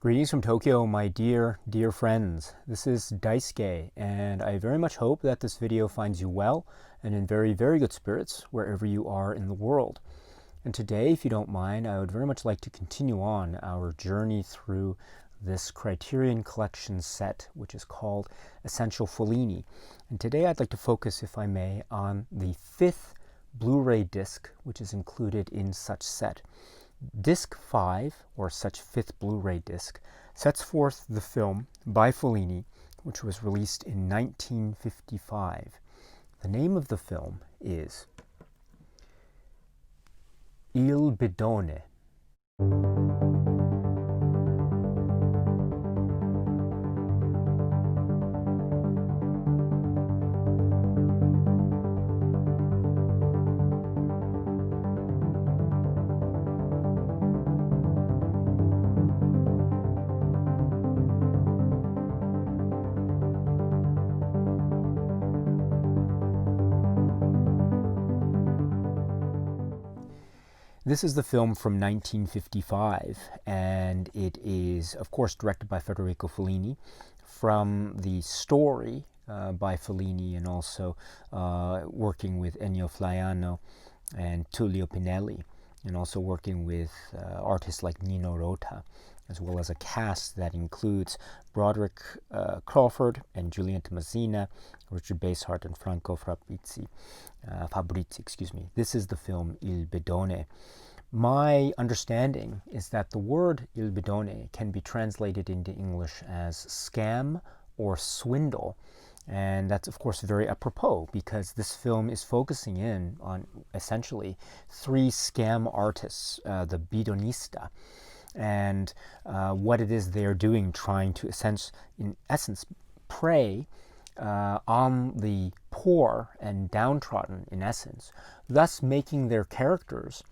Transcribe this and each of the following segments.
Greetings from Tokyo, my dear friends. This is Daisuke, and I very much hope that this video finds you well and in very good spirits wherever you are in the world. And today, if you don't mind, I would very much like to continue on our journey through this Criterion collection set, which is called Essential Fellini. And today I'd like to focus, if I may, on the 5th Blu-ray disc, which is included in such set. Disc 5, or such 5th Blu-ray disc, sets forth the film by Fellini, which was released in 1955. The name of the film is Il Bidone. This is the film from 1955, and it is, of course, directed by Federico Fellini, from the story by Fellini, and also working with Ennio Flaiano and Tullio Pinelli, and also working with artists like Nino Rota, as well as a cast that includes Broderick Crawford and Julieta Massina, Richard Basehart, and Franco Fabrizi. This is the film Il Bidone. My understanding is that the word Il Bidone can be translated into English as scam or swindle. And that's, of course, very apropos, because this film is focusing in on essentially 3 scam artists, the bidonista, and what it is they're doing, trying to, in essence, prey on the poor and downtrodden, in essence, thus making their characters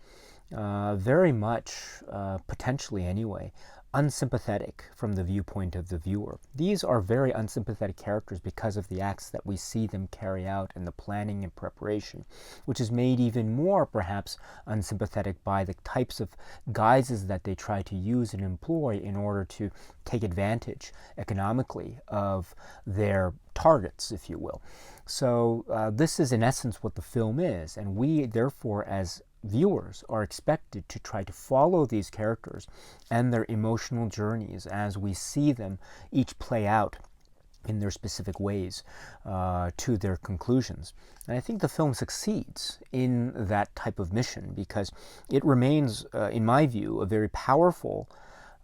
very much, potentially anyway, unsympathetic from the viewpoint of the viewer. These are very unsympathetic characters because of the acts that we see them carry out and the planning and preparation, which is made even more, perhaps, unsympathetic by the types of guises that they try to use and employ in order to take advantage economically of their targets, if you will. So this is in essence what the film is, and we therefore, as viewers, are expected to try to follow these characters and their emotional journeys as we see them each play out in their specific ways to their conclusions. And I think the film succeeds in that type of mission, because it remains, in my view, a very powerful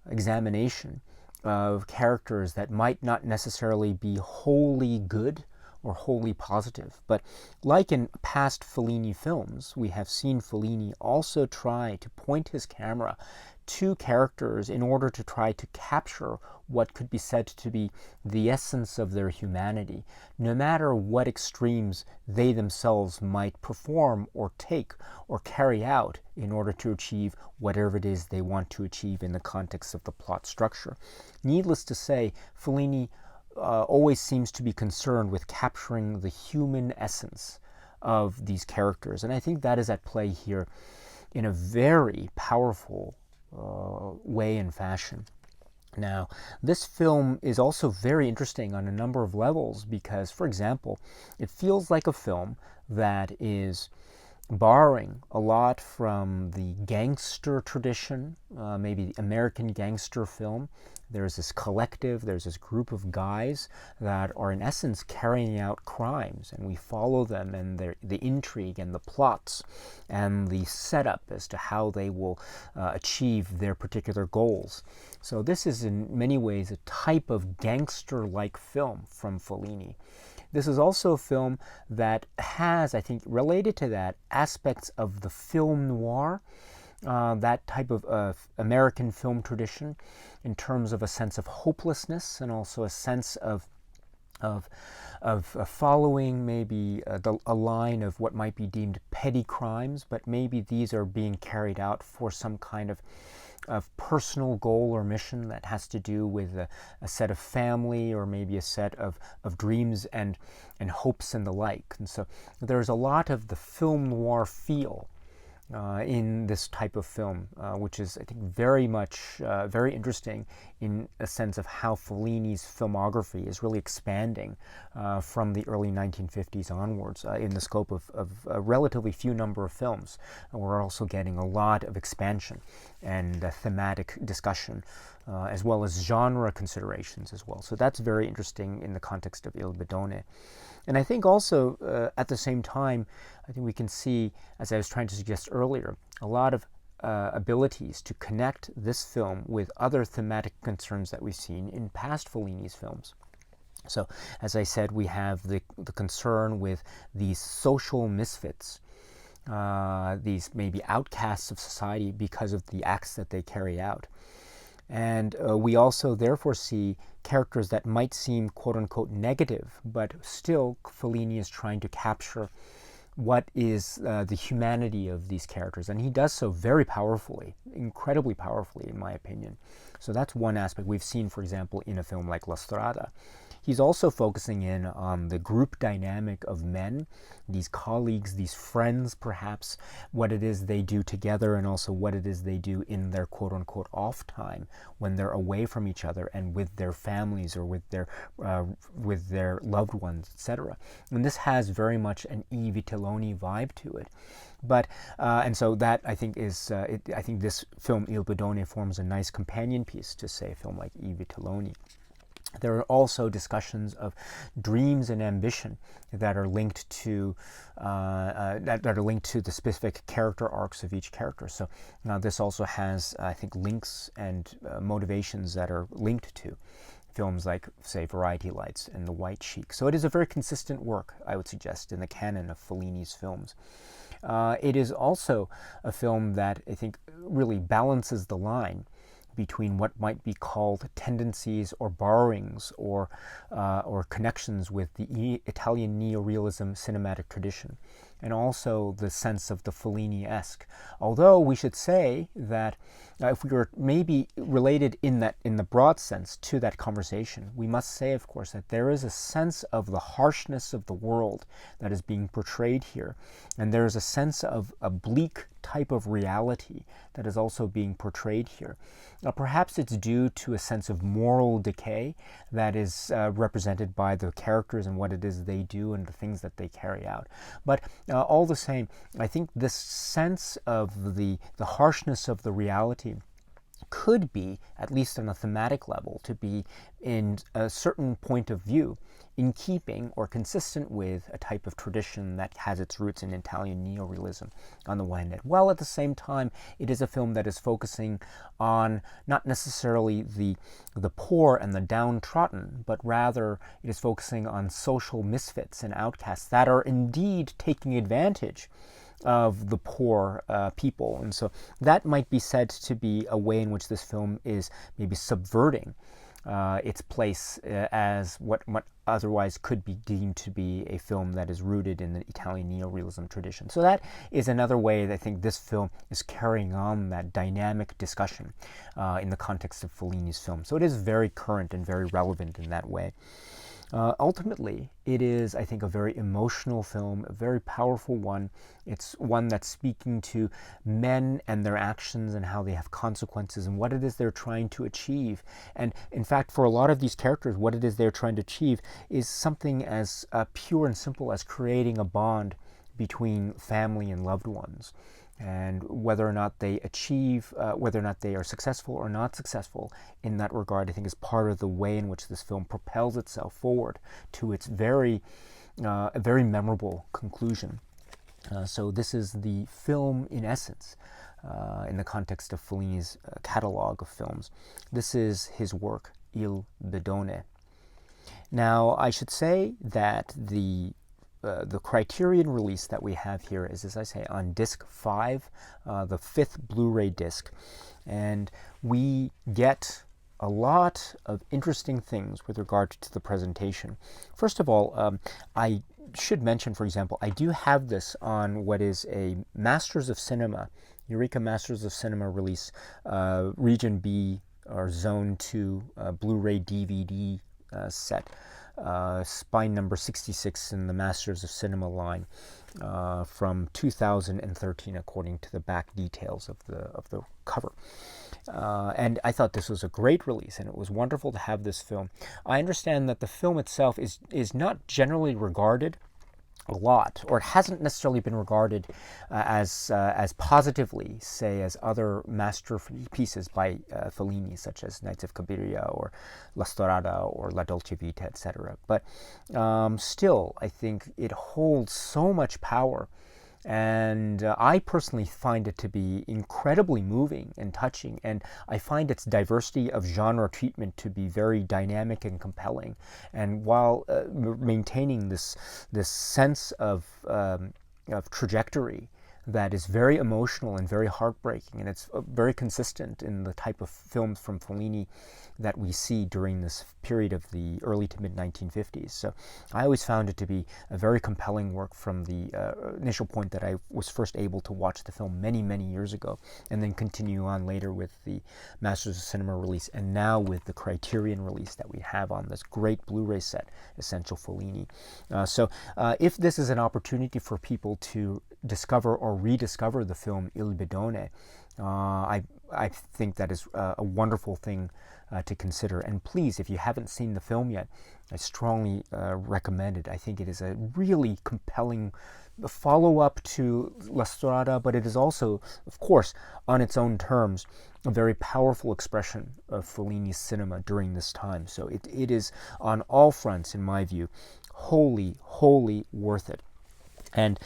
examination of characters that might not necessarily be wholly good or wholly positive. But like in past Fellini films, we have seen Fellini also try to point his camera to characters in order to try to capture what could be said to be the essence of their humanity, no matter what extremes they themselves might perform or take or carry out in order to achieve whatever it is they want to achieve in the context of the plot structure. Needless to say, Fellini always seems to be concerned with capturing the human essence of these characters. And I think that is at play here in a very powerful way and fashion. Now, this film is also very interesting on a number of levels because, for example, it feels like a film that is borrowing a lot from the gangster tradition, maybe the American gangster film. There's this collective, there's this group of guys that are in essence carrying out crimes, and we follow them and the intrigue and the plots and the setup as to how they will achieve their particular goals. So this is in many ways a type of gangster-like film from Fellini. This is also a film that has, I think, related to that, aspects of the film noir, that type of American film tradition, in terms of a sense of hopelessness and also a sense of following maybe a line of what might be deemed petty crimes, but maybe these are being carried out for some kind of personal goal or mission that has to do with a set of family, or maybe a set of dreams and hopes and the like. And so there's a lot of the film noir feel in this type of film, which is, I think, very much very interesting in a sense of how Fellini's filmography is really expanding from the early 1950s onwards in the scope of a relatively few number of films. We're also getting a lot of expansion and thematic discussion, as well as genre considerations as well. So that's very interesting in the context of Il Bidone. And I think also, at the same time, I think we can see, as I was trying to suggest earlier, a lot of abilities to connect this film with other thematic concerns that we've seen in past Fellini's films. So, as I said, we have the concern with these social misfits, these maybe outcasts of society because of the acts that they carry out. And we also therefore see characters that might seem quote-unquote negative, but still Fellini is trying to capture what is the humanity of these characters. And he does so very powerfully, incredibly powerfully, in my opinion. So that's one aspect we've seen, for example, in a film like La Strada. He's also focusing in on the group dynamic of men, these colleagues, these friends perhaps, what it is they do together, and also what it is they do in their quote-unquote off time when they're away from each other and with their families or with their loved ones, etc. And this has very much an I Vitelloni vibe to it. But and so that, I think, is I think this film Il Bidone forms a nice companion piece to, say, a film like I Vitelloni. There are also discussions of dreams and ambition that are linked to the specific character arcs of each character. So this also has, I think, links and motivations that are linked to films like, say, Variety Lights and The White Sheik. So it is a very consistent work, I would suggest, in the canon of Fellini's films. It is also a film that I think really balances the line between what might be called tendencies or borrowings or connections with the Italian neorealism cinematic tradition, and also the sense of the Fellini-esque. Although we should say that if we were maybe related in the broad sense to that conversation, we must say, of course, that there is a sense of the harshness of the world that is being portrayed here, and there is a sense of a bleak type of reality that is also being portrayed here. Perhaps it's due to a sense of moral decay that is represented by the characters and what it is they do and the things that they carry out. But all the same, I think this sense of the harshness of the reality could be, at least on a thematic level, to be in a certain point of view in keeping or consistent with a type of tradition that has its roots in Italian neorealism on the one hand. While at the same time, it is a film that is focusing on not necessarily the poor and the downtrodden, but rather it is focusing on social misfits and outcasts that are indeed taking advantage of the poor people. And so that might be said to be a way in which this film is maybe subverting its place as what otherwise could be deemed to be a film that is rooted in the Italian neorealism tradition. So that is another way that I think this film is carrying on that dynamic discussion in the context of Fellini's film. So it is very current and very relevant in that way. Ultimately, it is, I think, a very emotional film, a very powerful one. It's one that's speaking to men and their actions and how they have consequences and what it is they're trying to achieve. And in fact, for a lot of these characters, what it is they're trying to achieve is something as pure and simple as creating a bond between family and loved ones. And whether or not they achieve, whether or not they are successful or not successful in that regard, I think is part of the way in which this film propels itself forward to its very memorable conclusion. So this is the film in essence, in the context of Fellini's catalog of films. This is his work, Il Bidone. Now, I should say that the Criterion release that we have here is, as I say, on disc 5, the 5th Blu-ray disc, and we get a lot of interesting things with regard to the presentation. First of all, I should mention, for example, I do have this on what is a Masters of Cinema, Eureka Masters of Cinema release, Region B or Zone 2 Blu-ray DVD set. spine number 66 in the Masters of Cinema line from 2013, according to the back details of the cover. And I thought this was a great release, and it was wonderful to have this film. I understand that the film itself is not generally regarded a lot, or it hasn't necessarily been regarded as positively, say, as other masterpieces by Fellini, such as Nights of Cabiria or La Storada or La Dolce Vita, etc. But still, I think it holds so much power. And I personally find it to be incredibly moving and touching, and I find its diversity of genre treatment to be very dynamic and compelling. And while maintaining this sense of trajectory that is very emotional and very heartbreaking, and it's very consistent in the type of films from Fellini that we see during this period of the early to mid 1950s. So I always found it to be a very compelling work from the initial point that I was first able to watch the film many, many years ago, and then continue on later with the Masters of Cinema release, and now with the Criterion release that we have on this great Blu-ray set, Essential Fellini. So if this is an opportunity for people to discover or rediscover the film Il Bidone, I think that is a wonderful thing to consider. And please, if you haven't seen the film yet, I strongly recommend it. I think it is a really compelling follow-up to La Strada, but it is also, of course, on its own terms, a very powerful expression of Fellini's cinema during this time. So it is, on all fronts, in my view, wholly worth it. And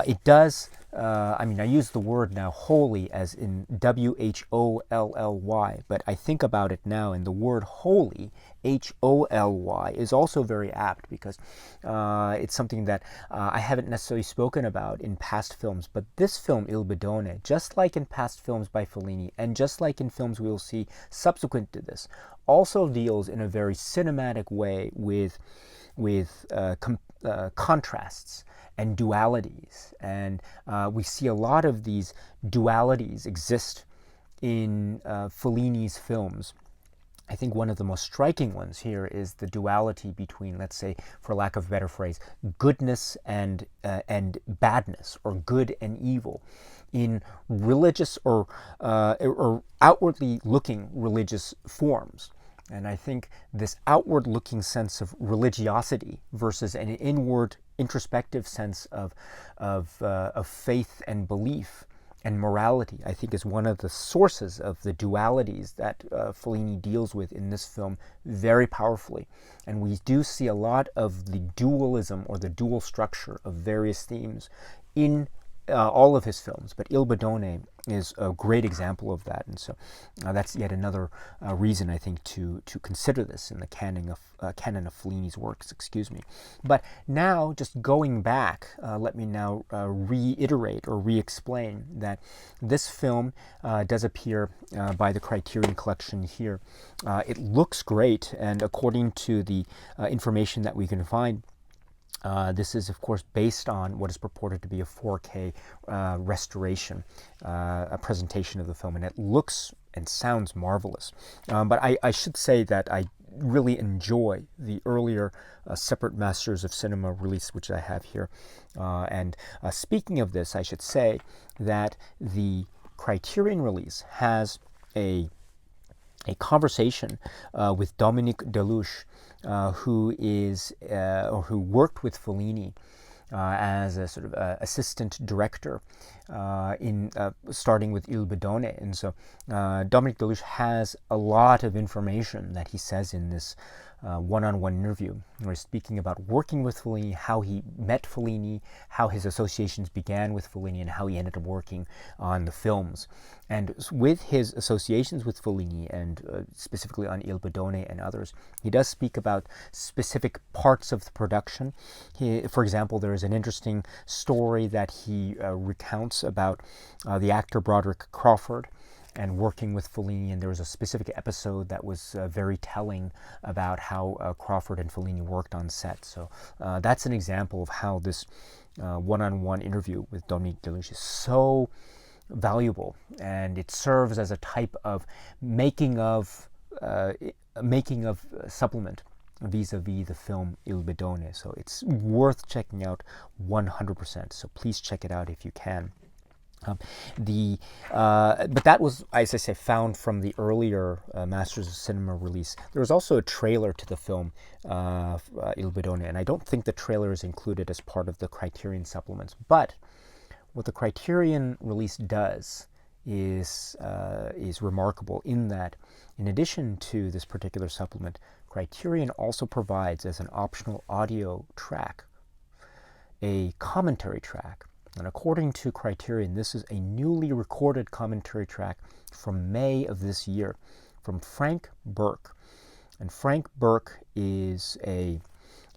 it does, I mean, I use the word now wholly as in W-H-O-L-L-Y, but I think about it now, and the word holy, H-O-L-Y, is also very apt, because it's something that I haven't necessarily spoken about in past films. But this film, Il Bidone, just like in past films by Fellini, and just like in films we will see subsequent to this, also deals in a very cinematic way with contrasts and dualities. And we see a lot of these dualities exist in Fellini's films. I think one of the most striking ones here is the duality between, let's say, for lack of a better phrase, goodness and badness, or good and evil, in religious or outwardly looking religious forms. And I think this outward-looking sense of religiosity versus an inward, introspective sense of faith and belief and morality, I think, is one of the sources of the dualities that Fellini deals with in this film very powerfully. And we do see a lot of the dualism or the dual structure of various themes in all of his films, but Il Bidone is a great example of that. And so that's yet another reason, I think, to consider this in the canon of Fellini's works. Excuse me. But now, just going back, let me now reiterate or re-explain that this film does appear by the Criterion Collection here. It looks great, and according to the information that we can find, this is, of course, based on what is purported to be a 4K restoration, a presentation of the film, and it looks and sounds marvelous. But I should say that I really enjoy the earlier separate Masters of Cinema release, which I have here. And speaking of this, I should say that the Criterion release has a conversation with Dominique Deluche, who worked with Fellini as a sort of assistant director in starting with Il Bidone. And so Dominique Deluche has a lot of information that he says in this one-on-one interview, where he's speaking about working with Fellini, how he met Fellini, how his associations began with Fellini, and how he ended up working on the films. And with his associations with Fellini, and specifically on Il Bidone and others, he does speak about specific parts of the production. For example, there is an interesting story that he recounts about the actor Broderick Crawford and working with Fellini, and there was a specific episode that was very telling about how Crawford and Fellini worked on set. So that's an example of how this one-on-one interview with Dominique Deluche is so valuable, and it serves as a type of making of supplement vis-a-vis the film Il Bidone. So it's worth checking out 100%. So please check it out if you can. But that was, as I say, found from the earlier Masters of Cinema release. There was also a trailer to the film Il Bidone, and I don't think the trailer is included as part of the Criterion supplements. But what the Criterion release does is remarkable in that, in addition to this particular supplement, Criterion also provides as an optional audio track a commentary track. And according to Criterion, this is a newly recorded commentary track from May of this year from Frank Burke. And Frank Burke is a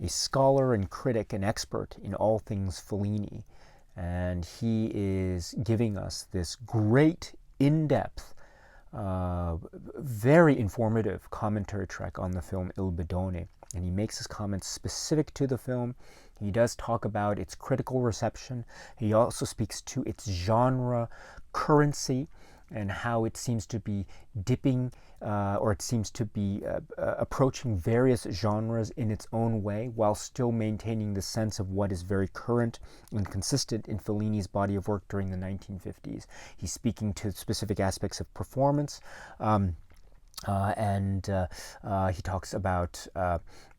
scholar and critic and expert in all things Fellini. And he is giving us this great, in-depth, very informative commentary track on the film Il Bidone. And he makes his comments specific to the film. He does talk about its critical reception. He also speaks to its genre currency and how it seems to be dipping or it seems to be approaching various genres in its own way while still maintaining the sense of what is very current and consistent in Fellini's body of work during the 1950s. He's speaking to specific aspects of performance. And he talks about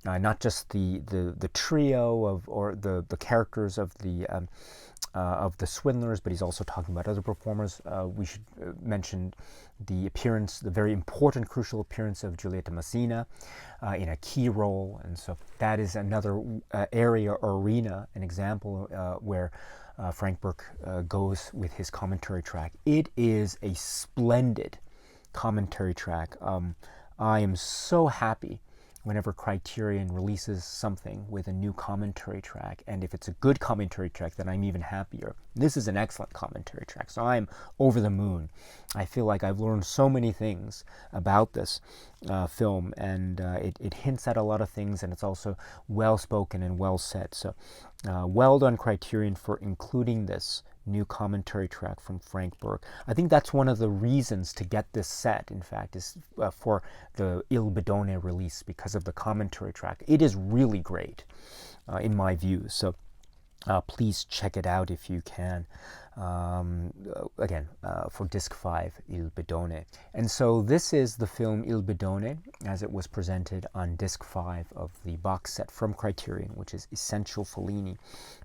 not just the trio of or the characters of the swindlers, but he's also talking about other performers. We should mention the appearance, the very important, crucial appearance of Giulietta Massina in a key role, and so that is another area or arena, an example where Frank Burke goes with his commentary track. It is a splendid commentary track. I am so happy whenever Criterion releases something with a new commentary track, and if it's a good commentary track, then I'm even happier. This is an excellent commentary track, so I'm over the moon. I feel like I've learned so many things about this film, and it hints at a lot of things, and it's also well spoken and well said. So well done, Criterion, for including this new commentary track from Frank Burke. I think that's one of the reasons to get this set, in fact, is for the Il Bidone release, because of the commentary track. It is really great, in my view. So please check it out if you can. Again, for Disc 5, Il Bidone. And so this is the film Il Bidone as it was presented on Disc 5 of the box set from Criterion, which is Essential Fellini.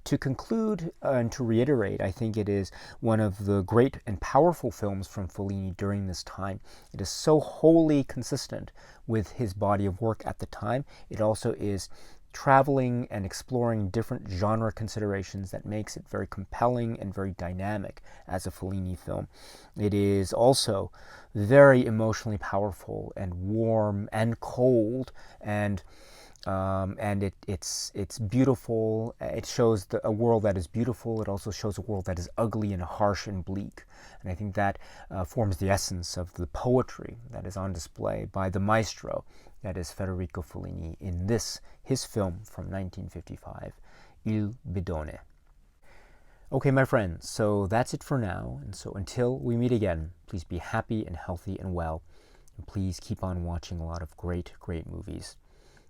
To conclude and to reiterate, I think it is one of the great and powerful films from Fellini during this time. It is so wholly consistent with his body of work at the time. It also is traveling and exploring different genre considerations that makes it very compelling and very dynamic as a Fellini film. It is also very emotionally powerful and warm and cold, and it's beautiful. It shows a world that is beautiful. It also shows a world that is ugly and harsh and bleak. And I think that forms the essence of the poetry that is on display by the maestro, that is Federico Fellini, in his film from 1955, Il Bidone. Okay, my friends, so that's it for now. And so until we meet again, please be happy and healthy and well. And please keep on watching a lot of great, great movies.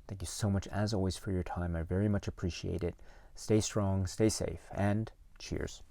Thank you so much, as always, for your time. I very much appreciate it. Stay strong, stay safe, and cheers.